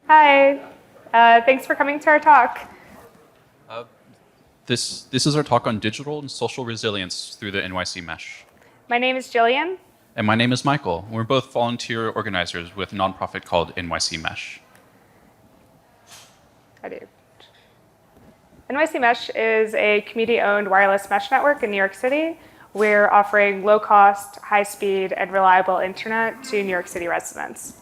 Hi, thanks for coming to our talk. This is our talk on digital and social resilience through the NYC Mesh. My name is Jillian. And my name is Michael. We're both volunteer organizers with a nonprofit called NYC Mesh. How do you? NYC Mesh is a community-owned wireless mesh network in New York City. We're offering low-cost, high-speed, and reliable internet to New York City residents.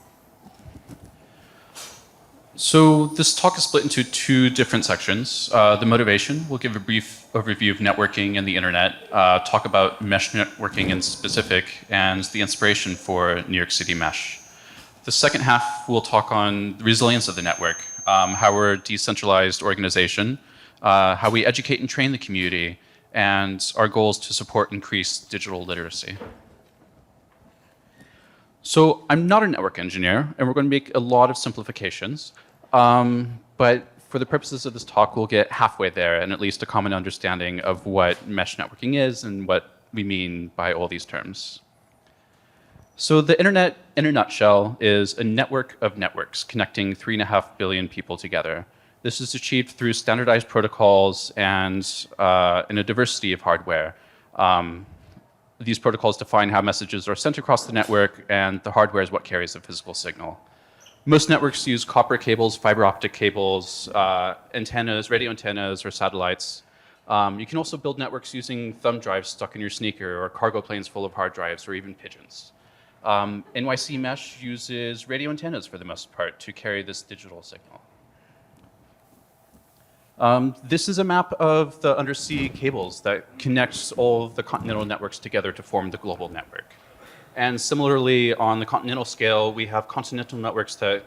So this talk is split into two different sections. The motivation, we'll give a brief overview of networking and the internet, talk about mesh networking in specific, and the inspiration for New York City Mesh. The second half, we'll talk on the resilience of the network, how we're a decentralized organization, how we educate and train the community, and our goals to support increased digital literacy. So I'm not a network engineer, and we're going to make a lot of simplifications. But for the purposes of this talk, we'll get halfway there and at least a common understanding of what mesh networking is and what we mean by all these terms. So the internet, in a nutshell, is a network of networks connecting 3.5 billion people together. This is achieved through standardized protocols and in a diversity of hardware. These protocols define how messages are sent across the network, and the hardware is what carries the physical signal. Most networks use copper cables, fiber optic cables, antennas, radio antennas, or satellites. You can also build networks using thumb drives stuck in your sneaker, or cargo planes full of hard drives, or even pigeons. NYC Mesh uses radio antennas for the most part to carry this digital signal. This is a map of the undersea cables that connects all of the continental networks together to form the global network. And similarly, on the continental scale, we have continental networks that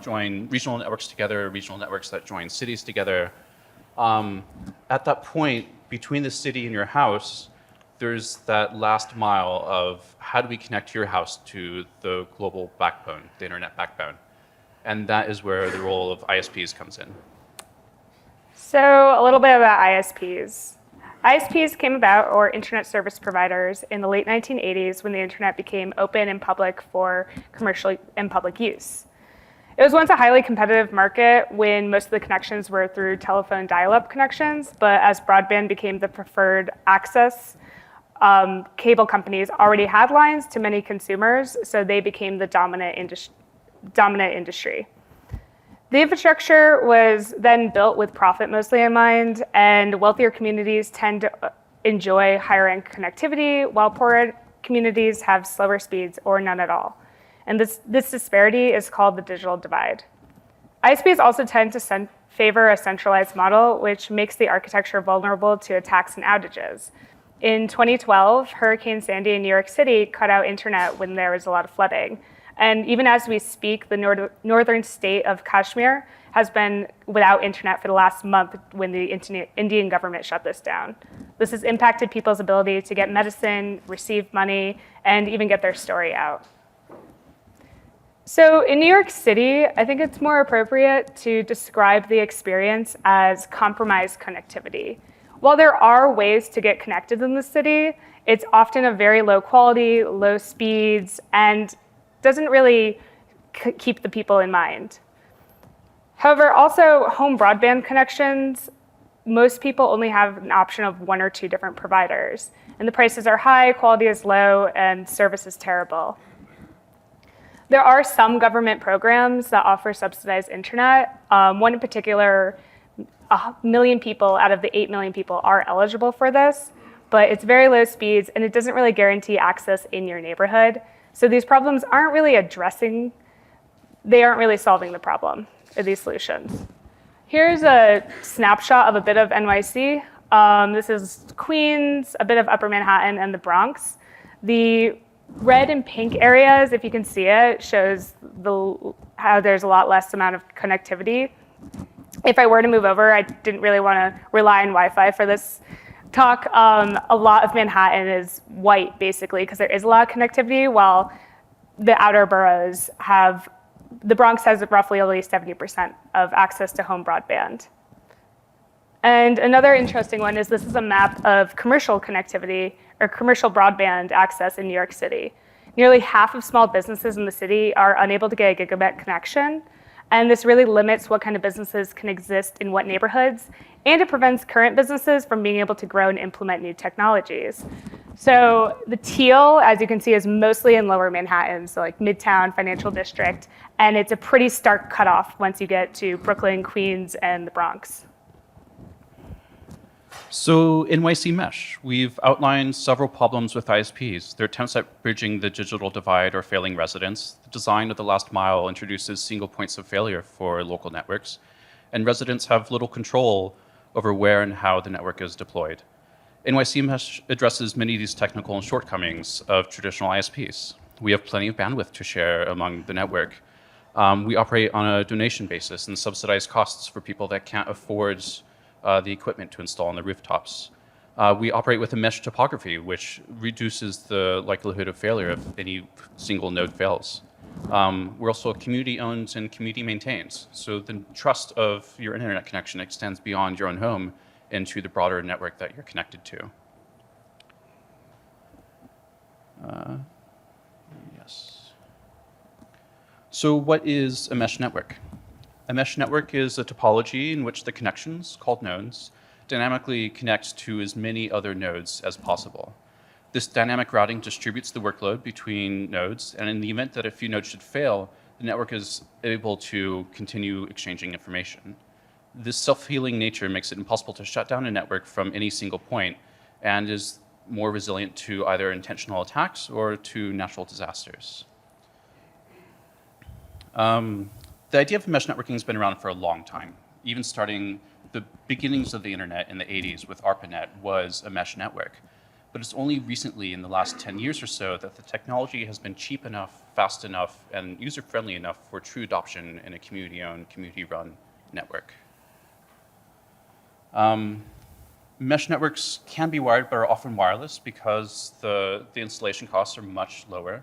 join regional networks together, regional networks that join cities together. At that point, between the city and your house, there's that last mile of how do we connect your house to the global backbone, the internet backbone. And that is where the role of ISPs comes in. So a little bit about ISPs. ISPs came about, or internet service providers, in the late 1980s when the internet became open and public for commercial and public use. It was once a highly competitive market when most of the connections were through telephone dial-up connections, but as broadband became the preferred access, cable companies already had lines to many consumers, so they became the dominant industry. The infrastructure was then built with profit mostly in mind, and wealthier communities tend to enjoy higher-end connectivity, while poorer communities have slower speeds or none at all. And this disparity is called the digital divide. ISPs also tend to favor a centralized model, which makes the architecture vulnerable to attacks and outages. In 2012, Hurricane Sandy in New York City cut out internet when there was a lot of flooding. And even as we speak, the northern state of Kashmir has been without internet for the last month when the Indian government shut this down. This has impacted people's ability to get medicine, receive money, and even get their story out. So in New York City, I think it's more appropriate to describe the experience as compromised connectivity. While there are ways to get connected in the city, it's often of very low quality, low speeds, and doesn't really keep the people in mind. However, also home broadband connections, most people only have an option of one or two different providers. And the prices are high, quality is low, and service is terrible. There are some government programs that offer subsidized internet. One in particular, 1 million people out of the 8 million people are eligible for this, but it's very low speeds and it doesn't really guarantee access in your neighborhood. So these problems aren't really solving the problem of these solutions. Here's a snapshot of a bit of NYC. This is Queens, a bit of Upper Manhattan, and the Bronx. The red and pink areas, if you can see it, shows how there's a lot less amount of connectivity. If I were to move over, I didn't really want to rely on Wi-Fi for this talk. A lot of Manhattan is white, basically, because there is a lot of connectivity, while the outer boroughs the Bronx has roughly only 70% of access to home broadband. And another interesting one is this is a map of commercial connectivity or commercial broadband access in New York City. Nearly half of small businesses in the city are unable to get a gigabit connection, And this really limits what kind of businesses can exist in what neighborhoods, and it prevents current businesses from being able to grow and implement new technologies. So the teal, as you can see, is mostly in lower Manhattan, so like Midtown, Financial District, and it's a pretty stark cutoff once you get to Brooklyn, Queens, and the Bronx. So NYC Mesh, we've outlined several problems with ISPs. Their attempts at bridging the digital divide or failing residents. The design of the last mile introduces single points of failure for local networks, and residents have little control over where and how the network is deployed. NYC Mesh addresses many of these technical shortcomings of traditional ISPs. We have plenty of bandwidth to share among the network. We operate on a donation basis and subsidize costs for people that can't afford the equipment to install on the rooftops. We operate with a mesh topography, which reduces the likelihood of failure if any single node fails. We're also community-owned and community-maintained, so the trust of your internet connection extends beyond your own home into the broader network that you're connected to. Yes. So what is a mesh network? A mesh network is a topology in which the connections, called nodes, dynamically connect to as many other nodes as possible. This dynamic routing distributes the workload between nodes, and in the event that a few nodes should fail, the network is able to continue exchanging information. This self-healing nature makes it impossible to shut down a network from any single point, and is more resilient to either intentional attacks or to natural disasters. The idea of mesh networking has been around for a long time. Even starting the beginnings of the internet in the 80s with ARPANET was a mesh network. But it's only recently, in the last 10 years or so, that the technology has been cheap enough, fast enough, and user-friendly enough for true adoption in a community-owned, community-run network. Mesh networks can be wired, but are often wireless because the installation costs are much lower.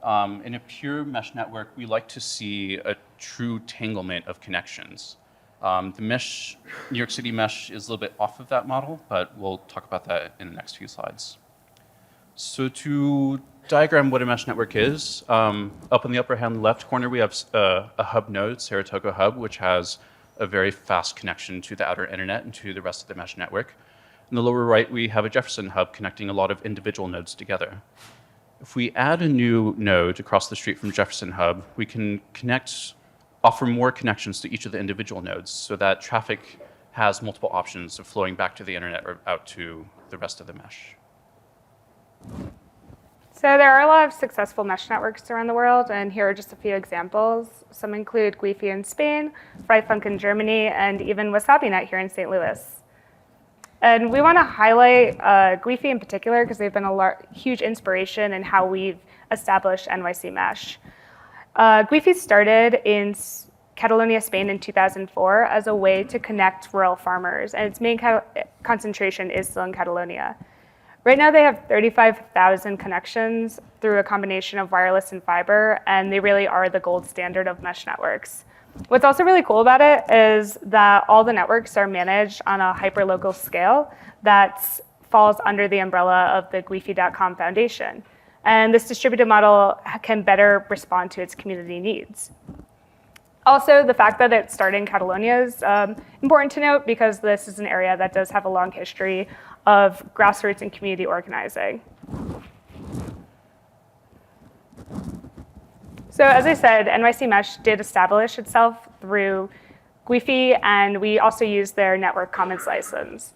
In a pure mesh network, we like to see a true tanglement of connections. The mesh, New York City mesh is a little bit off of that model, but we'll talk about that in the next few slides. So to diagram what a mesh network is, up in the upper hand left corner, we have a hub node, Saratoga Hub, which has a very fast connection to the outer internet and to the rest of the mesh network. In the lower right, we have a Jefferson Hub connecting a lot of individual nodes together. If we add a new node across the street from Jefferson Hub, we can offer more connections to each of the individual nodes so that traffic has multiple options of flowing back to the internet or out to the rest of the mesh. So there are a lot of successful mesh networks around the world, and here are just a few examples. Some include Wi-Fi in Spain, Freifunk in Germany, and even WasabiNet here in St. Louis. And we want to highlight Wi-Fi in particular because they've been a huge inspiration in how we've established NYC Mesh. Wi-Fi started in Catalonia, Spain in 2004 as a way to connect rural farmers, and its main concentration is still in Catalonia. Right now they have 35,000 connections through a combination of wireless and fiber, and they really are the gold standard of mesh networks. What's also really cool about it is that all the networks are managed on a hyperlocal scale that falls under the umbrella of the Wi-Fi.com Foundation. And this distributed model can better respond to its community needs. Also, the fact that it started in Catalonia is important to note because this is an area that does have a long history of grassroots and community organizing. So as I said, NYC Mesh did establish itself through Wi-Fi, and we also use their network commons license.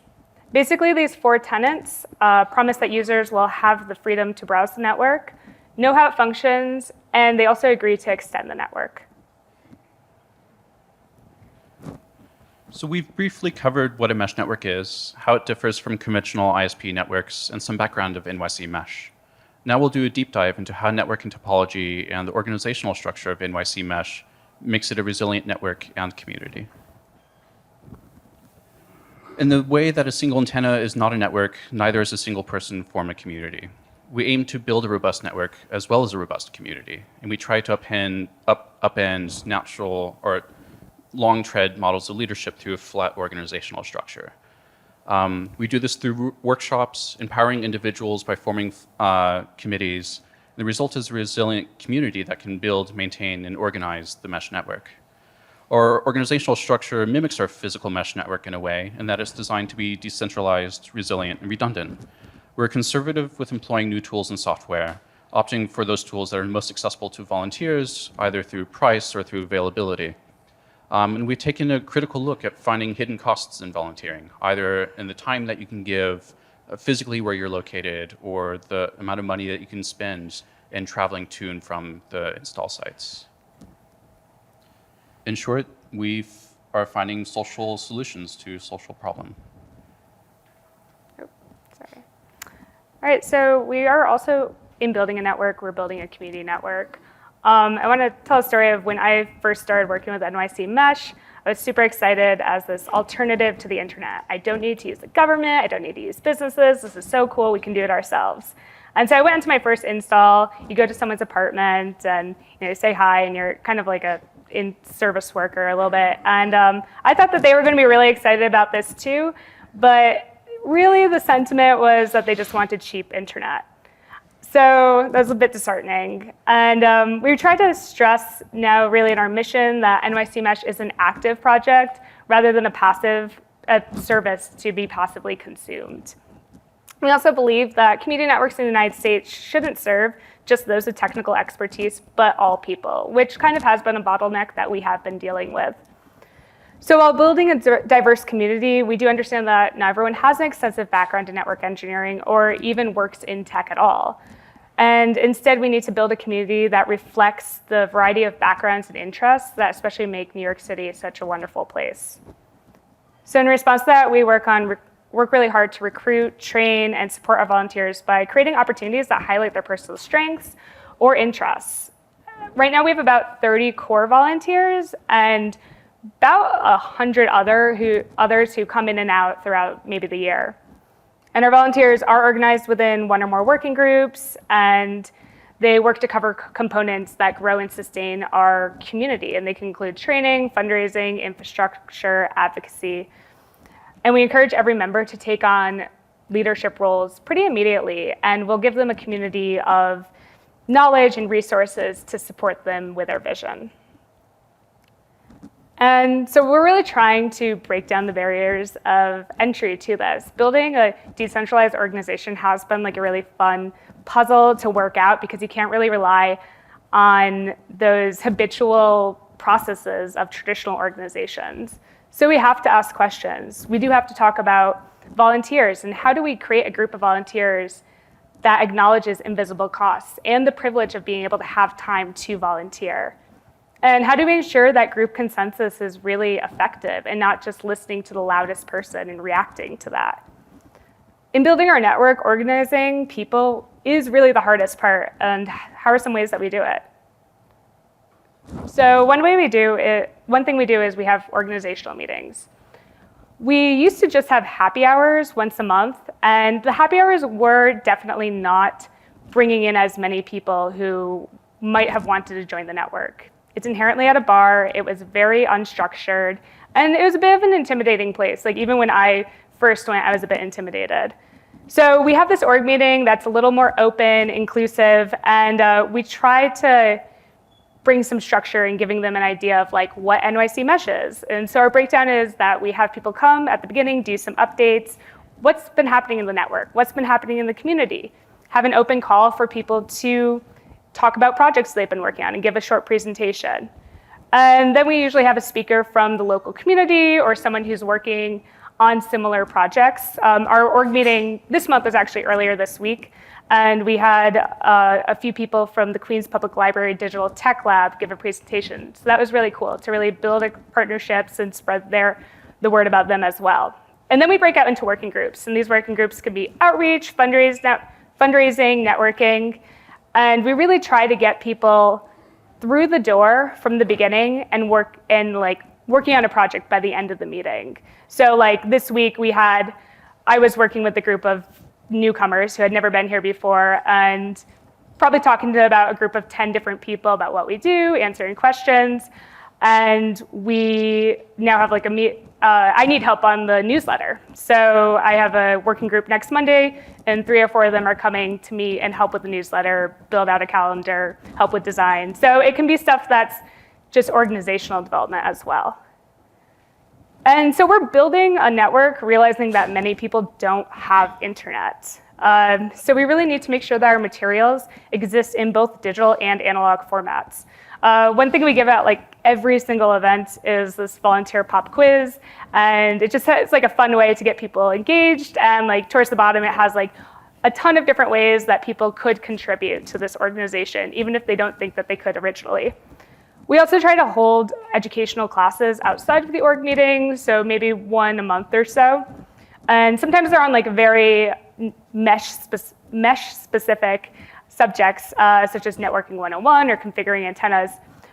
Basically, these 4 tenets promise that users will have the freedom to browse the network, know how it functions, and they also agree to extend the network. So we've briefly covered what a mesh network is, how it differs from conventional ISP networks, and some background of NYC Mesh. Now we'll do a deep dive into how networking topology and the organizational structure of NYC Mesh makes it a resilient network and community. In the way that a single antenna is not a network, neither is a single person form a community. We aim to build a robust network as well as a robust community, and we try to upend natural or long tread models of leadership through a flat organizational structure. We do this through workshops, empowering individuals by forming committees. The result is a resilient community that can build, maintain, and organize the mesh network. Our organizational structure mimics our physical mesh network in a way, in that it's designed to be decentralized, resilient, and redundant. We're conservative with employing new tools and software, opting for those tools that are most accessible to volunteers, either through price or through availability. And we've taken a critical look at finding hidden costs in volunteering, either in the time that you can give physically where you're located, or the amount of money that you can spend in traveling to and from the install sites. In short, we are finding social solutions to social problem. Oh, sorry. All right, so we are also in building a network. We're building a community network. I want to tell a story of when I first started working with NYC Mesh. I was super excited as this alternative to the internet. I don't need to use the government. I don't need to use businesses. This is so cool. We can do it ourselves. And so I went into my first install. You go to someone's apartment and say hi, and you're kind of like a in-service worker a little bit. And I thought that they were going to be really excited about this too, but really the sentiment was that they just wanted cheap internet. So that was a bit disheartening. And we tried to stress now really in our mission that NYC Mesh is an active project rather than a passive service to be passively consumed. We also believe that community networks in the United States shouldn't serve just those with technical expertise, but all people, which kind of has been a bottleneck that we have been dealing with. So while building a diverse community, we do understand that not everyone has an extensive background in network engineering or even works in tech at all. And instead, we need to build a community that reflects the variety of backgrounds and interests that especially make New York City such a wonderful place. So in response to that, we work really hard to recruit, train, and support our volunteers by creating opportunities that highlight their personal strengths or interests. Right now, we have about 30 core volunteers and about 100 others who come in and out throughout maybe the year. And our volunteers are organized within one or more working groups, and they work to cover components that grow and sustain our community. And they can include training, fundraising, infrastructure, advocacy. And we encourage every member to take on leadership roles pretty immediately, and we'll give them a community of knowledge and resources to support them with their vision. And so we're really trying to break down the barriers of entry to this. Building a decentralized organization has been like a really fun puzzle to work out because you can't really rely on those habitual processes of traditional organizations. So we have to ask questions. We do have to talk about volunteers and how do we create a group of volunteers that acknowledges invisible costs and the privilege of being able to have time to volunteer. And how do we ensure that group consensus is really effective and not just listening to the loudest person and reacting to that? In building our network, organizing people is really the hardest part. And how are some ways that we do it? So one thing we do is we have organizational meetings. We used to just have happy hours once a month, and the happy hours were definitely not bringing in as many people who might have wanted to join the network. It's inherently at a bar, it was very unstructured, and it was a bit of an intimidating place. Like even when I first went, I was a bit intimidated. So we have this org meeting that's a little more open, inclusive, and we try to bring some structure and giving them an idea of like what NYC Mesh is. And so our breakdown is that we have people come at the beginning, do some updates, what's been happening in the network, what's been happening in the community, have an open call for people to talk about projects they've been working on and give a short presentation. And then we usually have a speaker from the local community or someone who's working on similar projects. Our org meeting this month was actually earlier this week, and we had a few people from the Queens Public Library Digital Tech Lab give a presentation. So that was really cool to really build partnerships and spread the word about them as well. And then we break out into working groups, and these working groups can be outreach, fundraising, networking, and we really try to get people through the door from the beginning and working on a project by the end of the meeting. So like this week I was working with a group of newcomers who had never been here before and probably talking to about a group of 10 different people about what we do, answering questions. And we now have like I need help on the newsletter. So I have a working group next Monday, and 3 or 4 of them are coming to me and help with the newsletter, build out a calendar, help with design. So it can be stuff that's just organizational development as well. And so we're building a network, realizing that many people don't have internet. So we really need to make sure that our materials exist in both digital and analog formats. One thing we give out like every single event is this volunteer pop quiz, and it's like a fun way to get people engaged. And like towards the bottom, it has like a ton of different ways that people could contribute to this organization, even if they don't think that they could originally. We also try to hold educational classes outside of the org meeting, so maybe one a month or so. And sometimes they're on like very mesh-specific subjects, such as networking 101 or configuring antennas.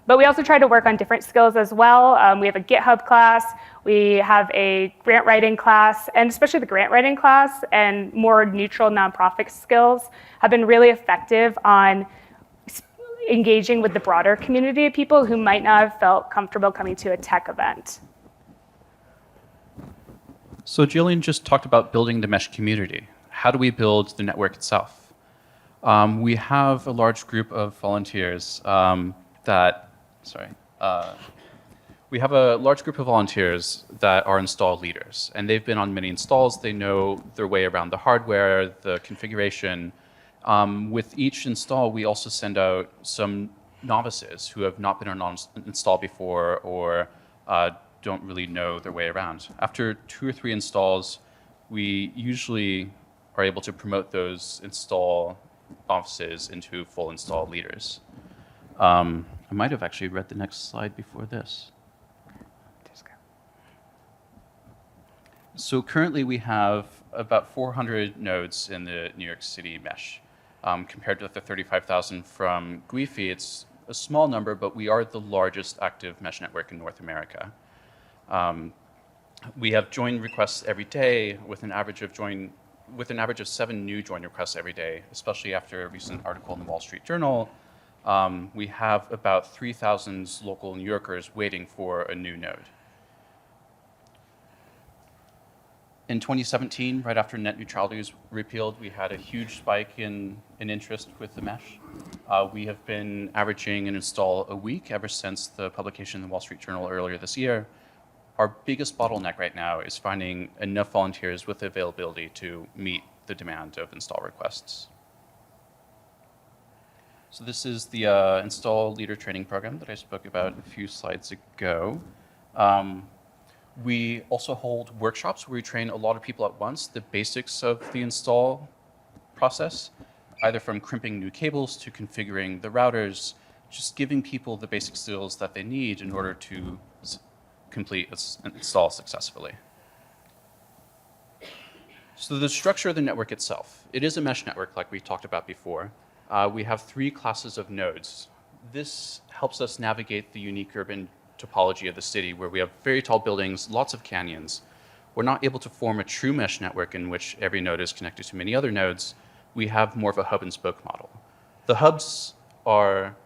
But we also try to work on different skills as well. We have a GitHub class, we have a grant writing class, and especially the grant writing class and more neutral nonprofit skills have been really effective on engaging with the broader community of people who might not have felt comfortable coming to a tech event. So Jillian just talked about building the mesh community. How do we build the network itself? We have a large group of volunteers we have a large group of volunteers that are install leaders, and they've been on many installs. They know their way around the hardware, the configuration. With each install, we also send out some novices who have not been on an install before or don't really know their way around. After 2 or 3 installs, we usually are able to promote those install novices into full install leaders. I might have actually read the next slide before this. So currently we have about 400 nodes in the New York City mesh. Compared to the 35,000 from GUIFI, it's a small number, but we are the largest active mesh network in North America. We have join requests every day with an average of 7 new join requests every day, especially after a recent article in the Wall Street Journal. We have about 3,000 local New Yorkers waiting for a new node. In 2017, right after net neutrality was repealed, we had a huge spike in interest with the mesh. We have been averaging an install a week ever since the publication in the Wall Street Journal earlier this year. Our biggest bottleneck right now is finding enough volunteers with availability to meet the demand of install requests. So this is the install leader training program that I spoke about a few slides ago. We also hold workshops where we train a lot of people at once, the basics of the install process, either from crimping new cables to configuring the routers, just giving people the basic skills that they need in order to complete an install successfully. So the structure of the network itself, it is a mesh network like we talked about before. We have 3 classes of nodes. This helps us navigate the unique urban topology of the city where we have very tall buildings, lots of canyons. We're not able to form a true mesh network in which every node is connected to many other nodes. We have more of a hub and spoke model. The hubs are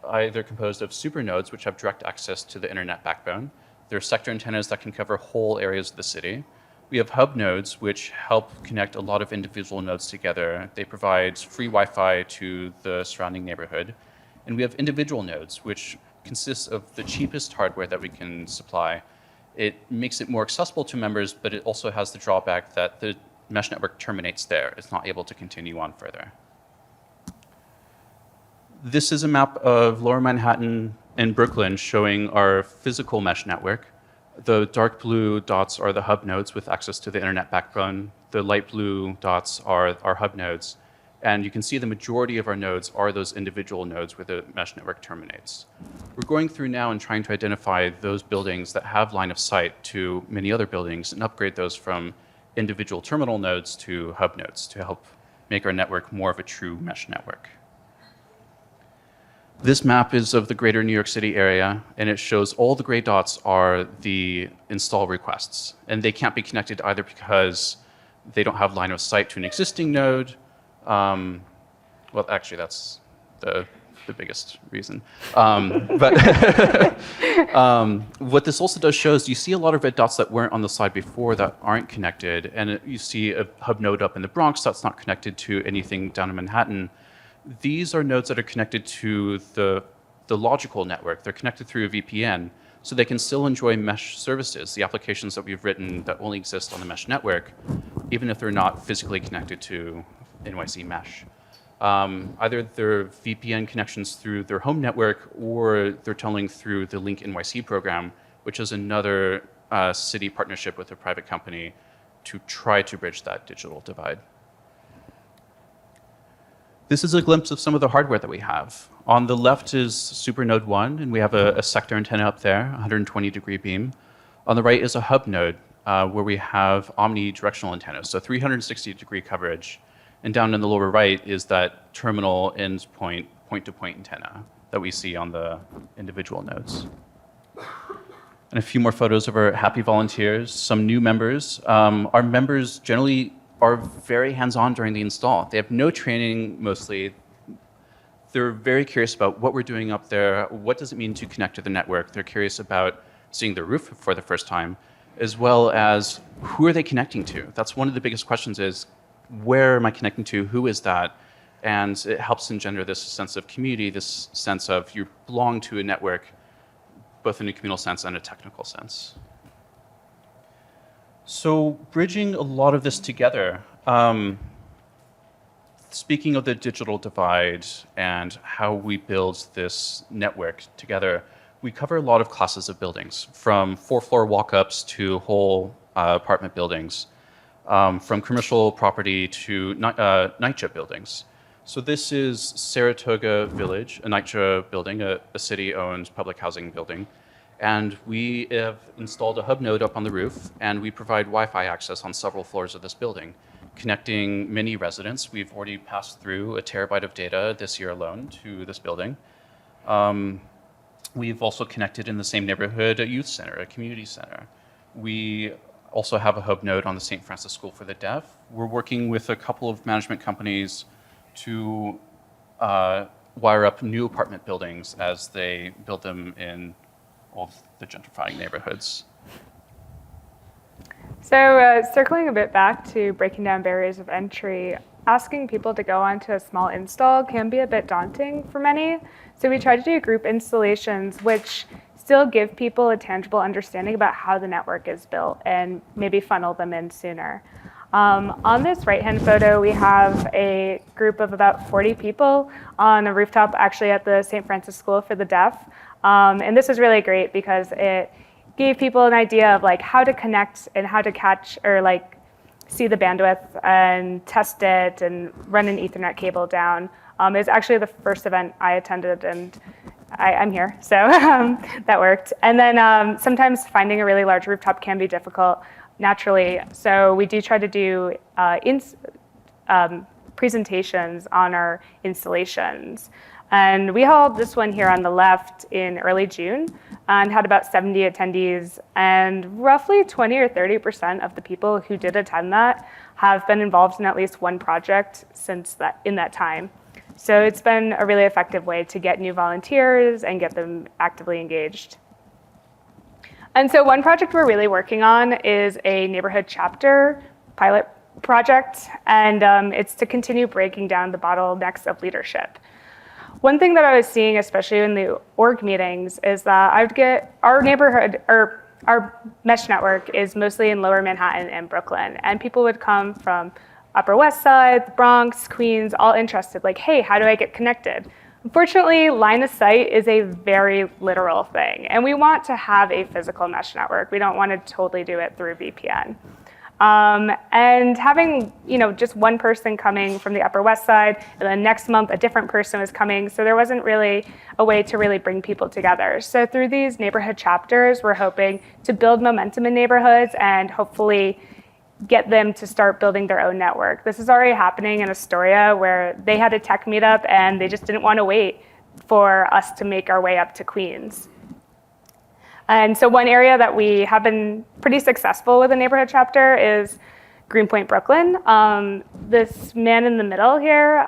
either composed of supernodes, which have direct access to the internet backbone. There are sector antennas that can cover whole areas of the city. We have hub nodes, which help connect a lot of individual nodes together. They provide free Wi-Fi to the surrounding neighborhood. And we have individual nodes, which consists of the cheapest hardware that we can supply. It makes it more accessible to members, but it also has the drawback that the mesh network terminates there. It's not able to continue on further. This is a map of Lower Manhattan and Brooklyn showing our physical mesh network. The dark blue dots are the hub nodes with access to the internet backbone. The light blue dots are our hub nodes. And you can see the majority of our nodes are those individual nodes where the mesh network terminates. We're going through now and trying to identify those buildings that have line of sight to many other buildings and upgrade those from individual terminal nodes to hub nodes to help make our network more of a true mesh network. This map is of the greater New York City area, and it shows all the gray dots are the install requests. And they can't be connected either because they don't have line of sight to an existing node. Well, actually, that's the biggest reason. But what this also does show is you see a lot of red dots that weren't on the slide before that aren't connected. And you see a hub node up in the Bronx that's not connected to anything down in Manhattan. These are nodes that are connected to the the logical network. They're connected through a VPN, so they can still enjoy mesh services, the applications that we've written that only exist on the mesh network, even if they're not physically connected to NYC Mesh. Either their VPN connections through their home network, or they're tunneling through the Link NYC program, which is another city partnership with a private company to try to bridge that digital divide. This is a glimpse of some of the hardware that we have. On the left is SuperNode 1, and we have a sector antenna up there, 120-degree beam. On the right is a hub node, where we have omnidirectional antennas, so 360-degree coverage. And down in the lower right is that terminal endpoint, point-to-point antenna that we see on the individual nodes. And a few more photos of our happy volunteers, some new members. Our members generally are very hands-on during the install. They have no training, mostly. They're very curious about what we're doing up there, what does it mean to connect to the network. They're curious about seeing the roof for the first time, as well as who are they connecting to? That's one of the biggest questions is, where am I connecting to? Who is that? And it helps engender this sense of community, this sense of you belong to a network, both in a communal sense and a technical sense. So bridging a lot of this together, speaking of the digital divide and how we build this network together, we cover a lot of classes of buildings, from 4-floor walk-ups to whole apartment buildings, from commercial property to NYCHA buildings. So this is Saratoga Village, a NYCHA building, a city-owned public housing building. And we have installed a hub node up on the roof, and we provide Wi-Fi access on several floors of this building, connecting many residents. We've already passed through 1 terabyte of data this year alone to this building. We've also connected in the same neighborhood a youth center, a community center. We also have a hub node on the St. Francis School for the Deaf. We're working with a couple of management companies to wire up new apartment buildings as they build them in all of the gentrifying neighborhoods. So circling a bit back to breaking down barriers of entry, asking people to go onto a small install can be a bit daunting for many. So we try to do group installations which still give people a tangible understanding about how the network is built and maybe funnel them in sooner. On this right-hand photo, we have a group of about 40 people on a rooftop actually at the St. Francis School for the Deaf. And this is really great because it gave people an idea of like how to connect and how to catch or like see the bandwidth and test it and run an Ethernet cable down. It's actually the first event I attended, and I'm here, so that worked. And then sometimes finding a really large rooftop can be difficult naturally. So we do try to do presentations on our installations. And we held this one here on the left in early June and had about 70 attendees, and roughly 20 or 30% of the people who did attend that have been involved in at least one project since in that time. So it's been a really effective way to get new volunteers and get them actively engaged. And so one project we're really working on is a neighborhood chapter pilot project, and it's to continue breaking down the bottlenecks of leadership. One thing that I was seeing, especially in the org meetings, is that I would get our neighborhood, or our mesh network is mostly in Lower Manhattan and Brooklyn, and people would come from Upper West Side, the Bronx, Queens, all interested, like, hey, how do I get connected? Unfortunately, line of sight is a very literal thing, and we want to have a physical mesh network. We don't want to totally do it through VPN. And having, just one person coming from the Upper West Side, and then next month a different person was coming, so there wasn't really a way to really bring people together. So through these neighborhood chapters, we're hoping to build momentum in neighborhoods and hopefully get them to start building their own network. This is already happening in Astoria, where they had a tech meetup and they just didn't want to wait for us to make our way up to Queens. And so one area that we have been pretty successful with a neighborhood chapter is Greenpoint, Brooklyn. This man in the middle here,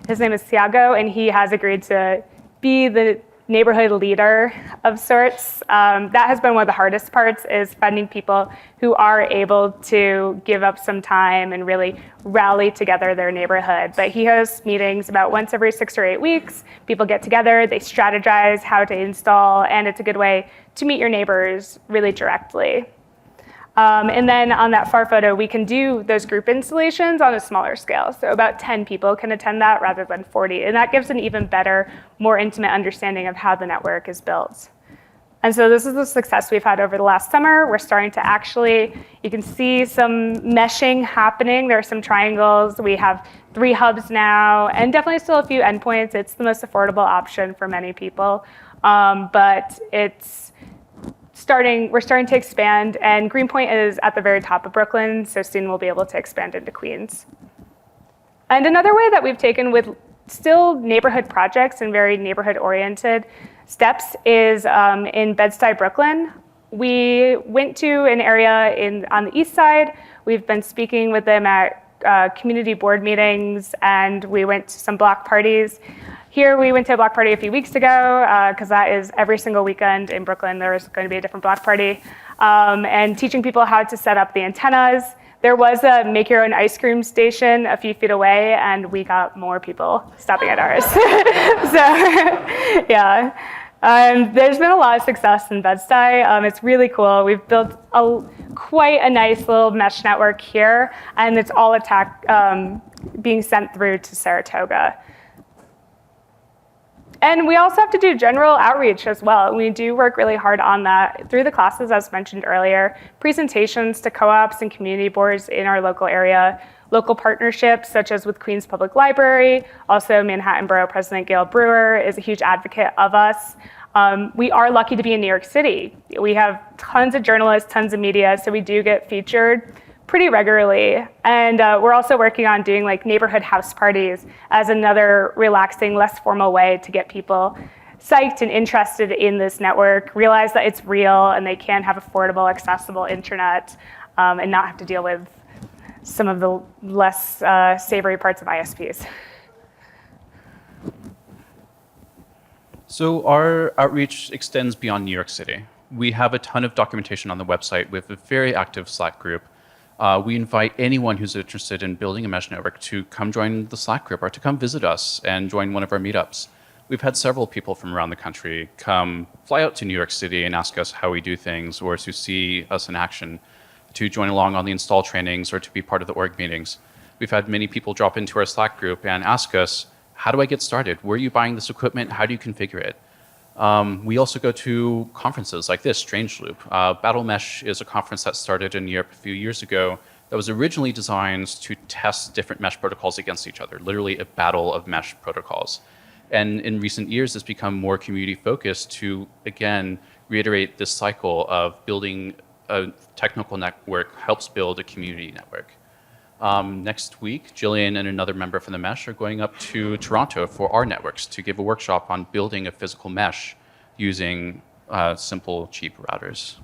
his name is Thiago, and he has agreed to be the neighborhood leader of sorts. That has been one of the hardest parts, is finding people who are able to give up some time and really rally together their neighborhood. But he hosts meetings about once every 6 or 8 weeks. People get together, they strategize how to install, and it's a good way to meet your neighbors really directly. And then on that far photo, we can do those group installations on a smaller scale. So about 10 people can attend that rather than 40. And that gives an even better, more intimate understanding of how the network is built. And so this is the success we've had over the last summer. We're starting to actually, you can see some meshing happening. There are some triangles. We have 3 hubs now, and definitely still a few endpoints. It's the most affordable option for many people. But we're starting to expand, and Greenpoint is at the very top of Brooklyn, so soon we'll be able to expand into Queens. And another way that we've taken with still neighborhood projects and very neighborhood-oriented steps is in Bed-Stuy, Brooklyn. We went to an area on the east side. We've been speaking with them at community board meetings, and we went to some block parties. Here, we went to a block party a few weeks ago, because that is every single weekend in Brooklyn, there is going to be a different block party, and teaching people how to set up the antennas. There was a make your own ice cream station a few feet away, and we got more people stopping at ours. So, yeah. There's been a lot of success in Bed-Stuy. It's really cool. We've built quite a nice little mesh network here, and it's all being sent through to Saratoga. And we also have to do general outreach as well. We do work really hard on that through the classes, as mentioned earlier, presentations to co-ops and community boards in our local area, local partnerships such as with Queens Public Library. Also, Manhattan Borough President Gail Brewer is a huge advocate of us. We are lucky to be in New York City. We have tons of journalists, tons of media, so we do get featured pretty regularly. And we're also working on doing like neighborhood house parties as another relaxing, less formal way to get people psyched and interested in this network, realize that it's real and they can have affordable, accessible internet, and not have to deal with some of the less savory parts of ISPs. So our outreach extends beyond New York City. We have a ton of documentation on the website with a very active Slack group. We invite anyone who's interested in building a mesh network to come join the Slack group or to come visit us and join one of our meetups. We've had several people from around the country fly out to New York City and ask us how we do things, or to see us in action, to join along on the install trainings or to be part of the org meetings. We've had many people drop into our Slack group and ask us, how do I get started? Where are you buying this equipment? How do you configure it? We also go to conferences like this, Strange Loop. Battle Mesh is a conference that started in Europe a few years ago that was originally designed to test different mesh protocols against each other, literally a battle of mesh protocols. And in recent years, it's become more community focused to, again, reiterate this cycle of building a technical network helps build a community network. Next week, Jillian and another member from the Mesh are going up to Toronto for our networks to give a workshop on building a physical mesh using simple, cheap routers.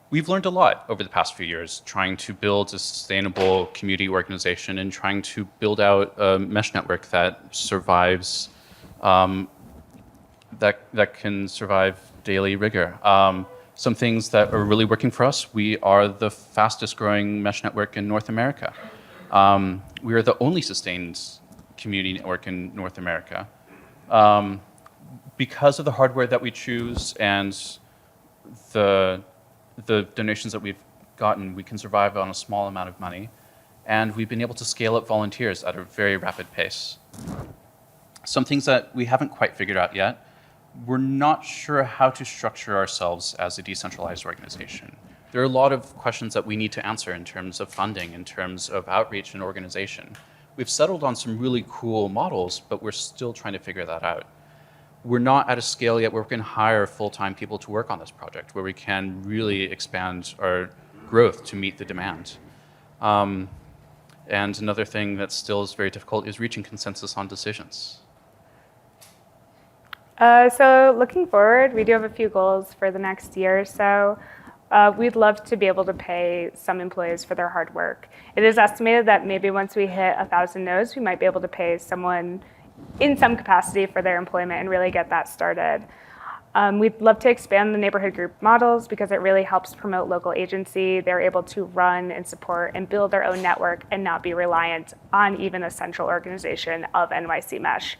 We've learned a lot over the past few years trying to build a sustainable community organization and trying to build out a mesh network that survives, that can survive daily rigor. Some things that are really working for us: we are the fastest growing mesh network in North America. We are the only sustained community network in North America. Because of the hardware that we choose and the donations that we've gotten, we can survive on a small amount of money. And we've been able to scale up volunteers at a very rapid pace. Some things that we haven't quite figured out yet: we're not sure how to structure ourselves as a decentralized organization. There are a lot of questions that we need to answer in terms of funding, in terms of outreach and organization. We've settled on some really cool models, but we're still trying to figure that out. We're not at a scale yet where we can hire full-time people to work on this project, where we can really expand our growth to meet the demand. And another thing that still is very difficult is reaching consensus on decisions. So looking forward, we do have a few goals for the next year or so. We'd love to be able to pay some employees for their hard work. It is estimated that maybe once we hit 1,000 nodes, we might be able to pay someone in some capacity for their employment and really get that started. We'd love to expand the neighborhood group models because it really helps promote local agency. They're able to run and support and build their own network and not be reliant on even a central organization of NYC Mesh.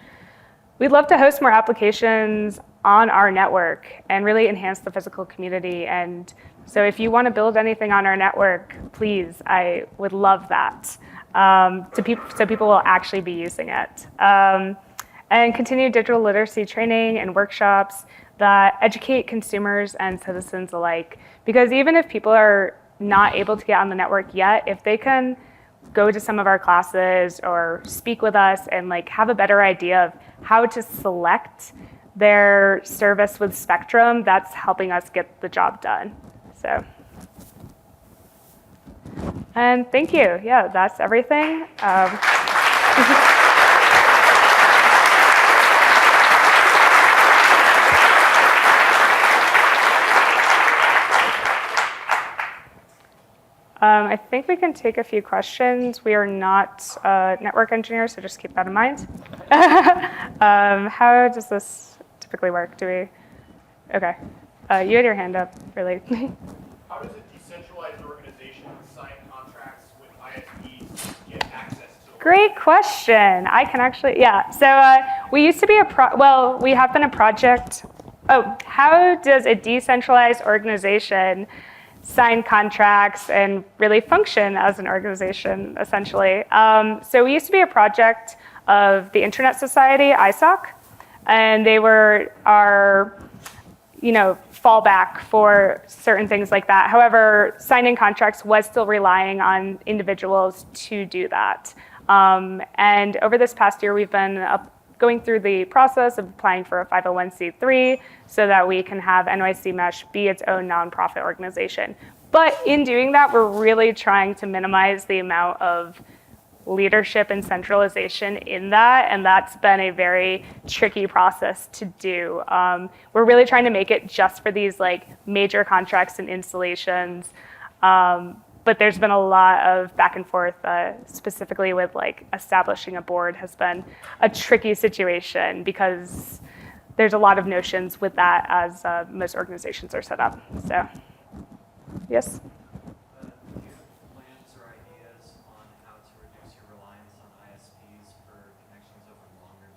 We'd love to host more applications on our network and really enhance the physical community. And so if you want to build anything on our network, please, I would love that. So people will actually be using it. And continue digital literacy training and workshops that educate consumers and citizens alike. Because even if people are not able to get on the network yet, if they can go to some of our classes or speak with us and like have a better idea of how to select their service with Spectrum, that's helping us get the job done. So, and thank you. Yeah, that's everything. I think we can take a few questions. We are not network engineers, so just keep that in mind. How does this typically work? Okay. You had your hand up, really. How does a decentralized organization sign contracts with ISPs to get access to? Great question. I can actually, yeah. So we used to be we have been a project. Oh, how does a decentralized organization sign contracts and really function as an organization, essentially? So we used to be a project of the Internet Society, ISOC, and they were our, fallback for certain things like that. However, signing contracts was still relying on individuals to do that. And over this past year, we've been going through the process of applying for a 501c3 so that we can have NYC Mesh be its own nonprofit organization. But in doing that, we're really trying to minimize the amount of leadership and centralization in that, and that's been a very tricky process to do. We're really trying to make it just for these like major contracts and installations. But there's been a lot of back and forth, specifically with like establishing a board has been a tricky situation because there's a lot of notions with that as most organizations are set up. So, yes? Do you have plans or ideas on how to reduce your reliance on ISPs for connections over longer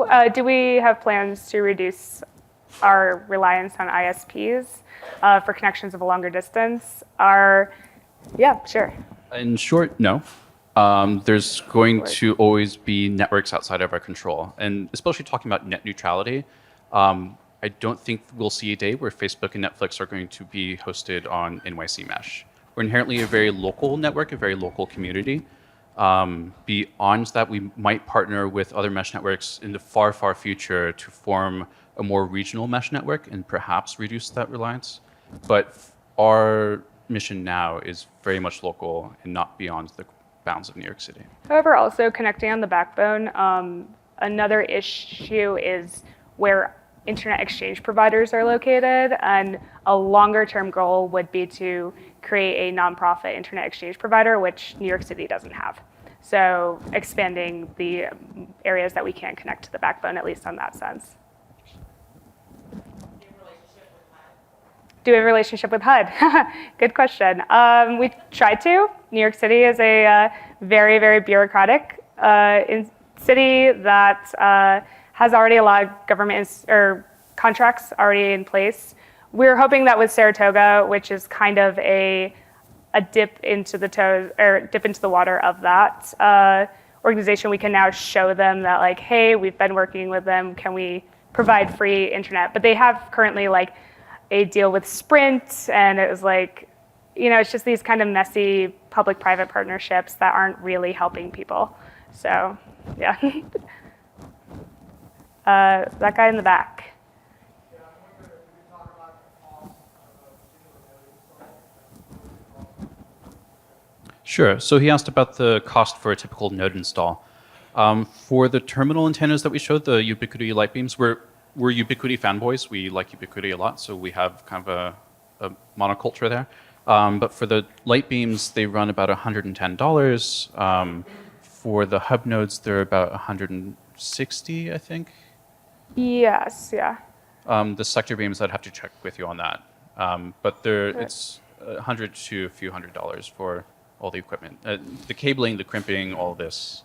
distance? Do we have plans to reduce our reliance on ISPs for connections of a longer distance? Yeah, sure. In short, no. There's going to always be networks outside of our control. And especially talking about net neutrality, I don't think we'll see a day where Facebook and Netflix are going to be hosted on NYC Mesh. We're inherently a very local network, a very local community. Beyond that, we might partner with other mesh networks in the far, far future to form a more regional mesh network and perhaps reduce that reliance. But our mission now is very much local and not beyond the bounds of New York City. However, also connecting on the backbone, another issue is where internet exchange providers are located, and a longer term goal would be to create a nonprofit internet exchange provider, which New York City doesn't have. So expanding the areas that we can connect to the backbone, at least on that sense. Do we have a relationship with HUD? Good question. We try to. New York City is a very, very bureaucratic city that has already a lot of government or contracts already in place. We're hoping that with Saratoga, which is kind of a dip into the water of that organization, we can now show them that like, hey, we've been working with them. Can we provide free internet? But they have currently like a deal with Sprint, and it was like, it's just these kind of messy public-private partnerships that aren't really helping people. So, yeah. That guy in the back. Yeah, I wonder if we could talk about the cost of a single node install. Sure. So he asked about the cost for a typical node install. For the terminal antennas that we showed, the Ubiquiti light beams, we're Ubiquiti fanboys. We like Ubiquiti a lot, so we have kind of a monoculture there. But for the light beams, they run about $110. For the hub nodes, they're about 160, I think. Yes, yeah. The sector beams, I'd have to check with you on that. But it's $100 to a few $100 for all the equipment. The cabling, the crimping, all this.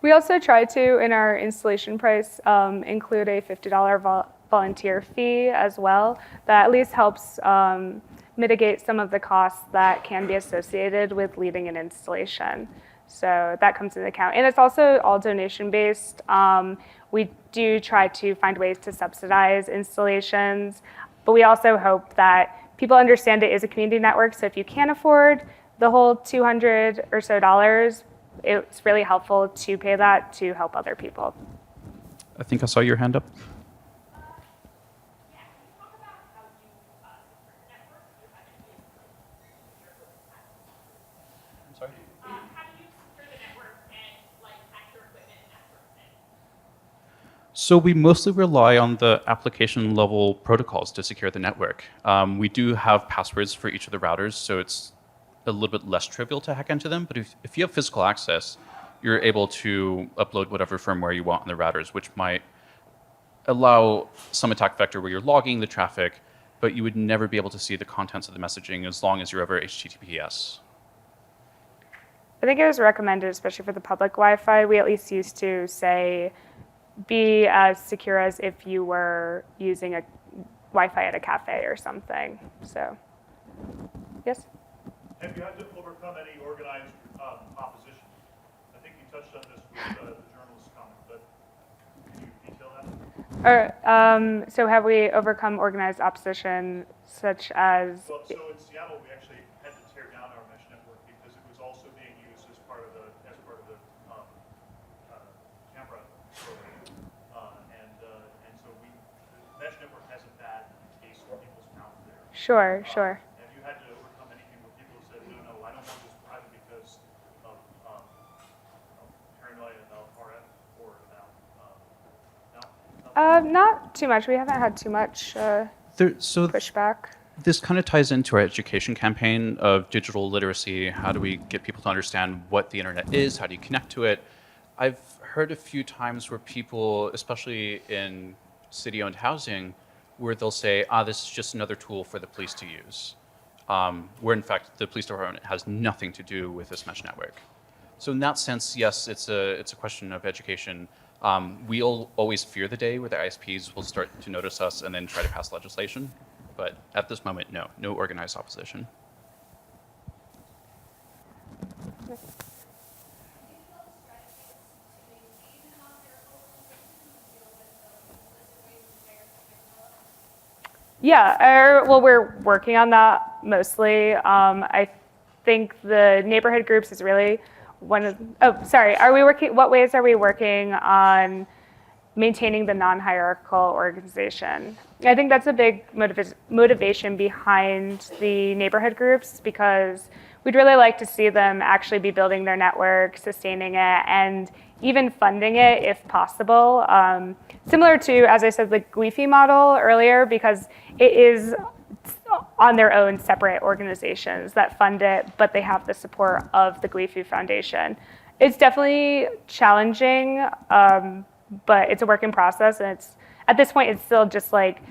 We also try to, in our installation price, include a $50 volunteer fee as well. That at least helps mitigate some of the costs that can be associated with leading an installation. So that comes into account. And it's also all donation-based. We do try to find ways to subsidize installations, but we also hope that people understand it is a community network. So if you can't afford the whole $200 or so, it's really helpful to pay that to help other people. I think I saw your hand up. I'm sorry? How do you secure the network and hack your equipment and that sort of thing? So we mostly rely on the application level protocols to secure the network. We do have passwords for each of the routers, so it's a little bit less trivial to hack into them. But if you have physical access, you're able to upload whatever firmware you want on the routers, which might allow some attack vector where you're logging the traffic, but you would never be able to see the contents of the messaging as long as you're over HTTPS. I think it was recommended, especially for the public Wi-Fi. We at least used to say, be as secure as if you were using a Wi-Fi at a cafe or something. So, yes? Have you had to overcome any organized opposition? I think you touched on this with the journalist comment, but can you detail that? So have we overcome organized opposition, such as? Well, so in Seattle, we actually had to tear down our mesh network because it was also being used as part of the camera program, and so the mesh network has a bad taste in people's mouth there. Sure, sure. Have you had to overcome anything where people said, no, I don't want this private because of paranoia about RF or about, no? Not too much. We haven't had too much pushback. This kind of ties into our education campaign of digital literacy. How do we get people to understand what the internet is? How do you connect to it? I've heard a few times where people, especially in city-owned housing, where they'll say, this is just another tool for the police to use. Where in fact, the police department has nothing to do with this mesh network. So in that sense, yes, it's a question of education. We'll always fear the day where the ISPs will start to notice us and then try to pass legislation. But at this moment, no organized opposition. Yeah, well, we're working on that mostly. I think the neighborhood groups is really one of, what ways are we working on maintaining the non-hierarchical organization? I think that's a big motivation behind the neighborhood groups, because we'd really like to see them actually be building their network, sustaining it, and even funding it if possible. Similar to, as I said, the GWIFI model earlier, because it is on their own separate organizations that fund it, but they have the support of the GWIFI Foundation. It's definitely challenging, but it's a work in process, and at this point, it's still just like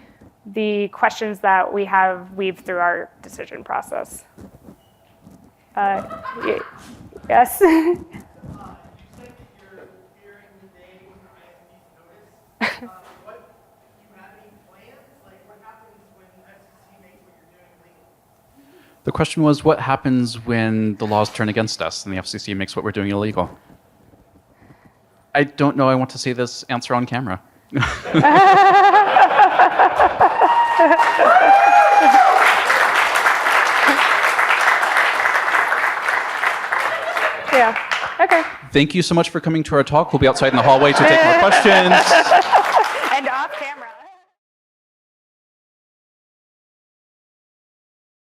the questions that we have weaved through our decision process. Yes. You said that you're fearing the day when ISPs notice. Do you have any plans? What happens when the FCC makes what you're doing illegal? The question was, what happens when the laws turn against us and the FCC makes what we're doing illegal? I don't know. I want to see this answer on camera. Yeah. Okay. Thank you so much for coming to our talk. We'll be outside in the hallway to take more questions. And off